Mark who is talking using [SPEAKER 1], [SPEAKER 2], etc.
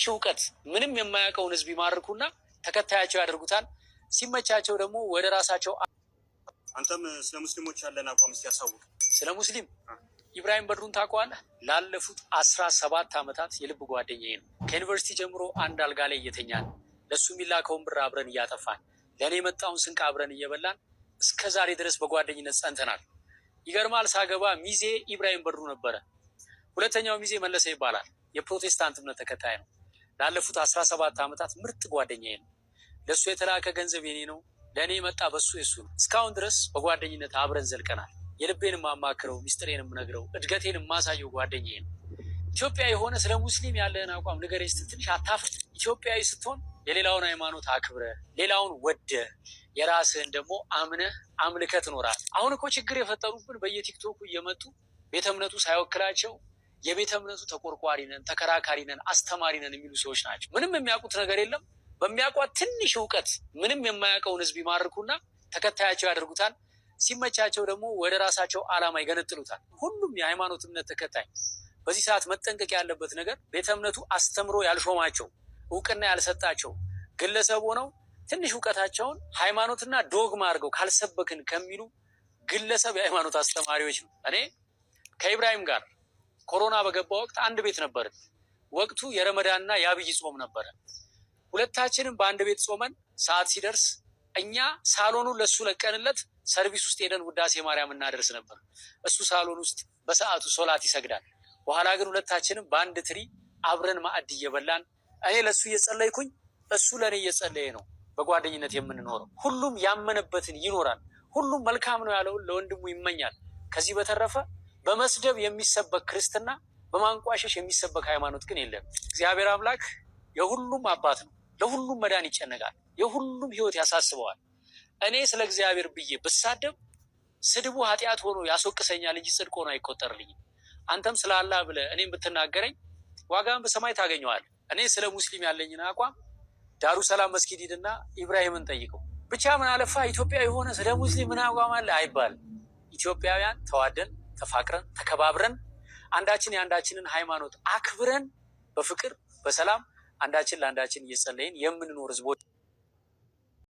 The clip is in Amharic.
[SPEAKER 1] እውቀት ምንም የማያውቀውን ህዝብ ይማርኩና ተከታያቸው ያደርጉታል። ሲመቻቸው ደግሞ ወደ ራሳቸው።
[SPEAKER 2] አንተም ስለ ሙስሊሞች ያለን አቋም እስቲ ያሳውቅ።
[SPEAKER 1] ስለ ሙስሊም ኢብራሂም በድሩን ታውቀዋለህ? ላለፉት 17 ዓመታት የልብ ጓደኛዬ ነው። ከዩኒቨርሲቲ ጀምሮ አንድ አልጋ ላይ እየተኛን ለሱ የሚላከውን ብር አብረን እያጠፋን ለእኔ የመጣውን ስንቅ አብረን እየበላን እስከ ዛሬ ድረስ በጓደኝነት ጸንተናል። ይገርማል። ሳገባ ሚዜ ኢብራሂም በድሩ ነበረ። ሁለተኛው ሚዜ መለሰ ይባላል። የፕሮቴስታንት እምነት ተከታይ ነው። ላለፉት 17 ዓመታት ምርጥ ጓደኛዬ ነው። ለሱ የተላከ ገንዘብ የኔ ነው፣ ለእኔ የመጣ በሱ የሱ ነው። እስካሁን ድረስ በጓደኝነት አብረን ዘልቀናል። የልቤን የማማክረው ሚስጥሬን የምነግረው እድገቴን የማሳየው ጓደኛዬ ነው። ኢትዮጵያ የሆነ ስለ ሙስሊም ያለህን አቋም ንገረኝ ስትል ትንሽ አታፍር? ኢትዮጵያዊ ስትሆን የሌላውን ሃይማኖት አክብረህ ሌላውን ወደህ የራስህን ደግሞ አምነህ አምልከህ ትኖራለህ። አሁን እኮ ችግር የፈጠሩብን በየቲክቶኩ እየመጡ ቤተ እምነቱ ሳይወክላቸው የቤተ እምነቱ ተቆርቋሪ ነን፣ ተከራካሪ ነን፣ አስተማሪ ነን የሚሉ ሰዎች ናቸው። ምንም የሚያውቁት ነገር የለም። በሚያውቋት ትንሽ እውቀት ምንም የማያውቀውን ህዝብ ይማርኩና ተከታያቸው ያደርጉታል። ሲመቻቸው ደግሞ ወደ ራሳቸው ዓላማ ይገነጥሉታል። ሁሉም የሃይማኖት እምነት ተከታይ በዚህ ሰዓት መጠንቀቅ ያለበት ነገር ቤተ እምነቱ አስተምሮ ያልሾማቸው እውቅና ያልሰጣቸው ግለሰብ ሆነው ትንሽ እውቀታቸውን ሃይማኖትና ዶግማ አድርገው ካልሰበክን ከሚሉ ግለሰብ የሃይማኖት አስተማሪዎች ነው። እኔ ከኢብራሂም ጋር ኮሮና በገባ ወቅት አንድ ቤት ነበርን። ወቅቱ የረመዳንና የአብይ ጾም ነበረ። ሁለታችንም በአንድ ቤት ጾመን ሰዓት ሲደርስ እኛ ሳሎኑን ለሱ ለቀንለት ሰርቪስ ውስጥ ሄደን ውዳሴ ማርያም እናደርስ ነበር። እሱ ሳሎን ውስጥ በሰዓቱ ሶላት ይሰግዳል። በኋላ ግን ሁለታችንም በአንድ ትሪ አብረን ማዕድ እየበላን እኔ ለሱ እየጸለይኩኝ እሱ ለእኔ እየጸለየ ነው በጓደኝነት የምንኖረው። ሁሉም ያመነበትን ይኖራል። ሁሉም መልካም ነው ያለውን ለወንድሙ ይመኛል። ከዚህ በተረፈ በመስደብ የሚሰበክ ክርስትና፣ በማንቋሸሽ የሚሰበክ ሃይማኖት ግን የለም። እግዚአብሔር አምላክ የሁሉም አባት ነው። ለሁሉም መዳን ይጨነቃል። የሁሉም ህይወት ያሳስበዋል። እኔ ስለ እግዚአብሔር ብዬ ብሳደብ ስድቡ ኃጢአት ሆኖ ያስወቅሰኛል እንጂ ጽድቅ ሆኖ አይቆጠርልኝም። አንተም ስለ አላህ ብለህ እኔም ብትናገረኝ ዋጋን በሰማይ ታገኘዋል። እኔ ስለ ሙስሊም ያለኝን አቋም ዳሩ ሰላም መስጊድ ሂድና ኢብራሂምን ጠይቀው። ብቻ ምን አለፋ ኢትዮጵያ የሆነ ስለ ሙስሊም ምን አቋም አለ አይባልም። ኢትዮጵያውያን ተዋደን ተፋቅረን ተከባብረን አንዳችን የአንዳችንን ሃይማኖት አክብረን በፍቅር በሰላም አንዳችን ለአንዳችን እየጸለይን የምንኖር ህዝቦች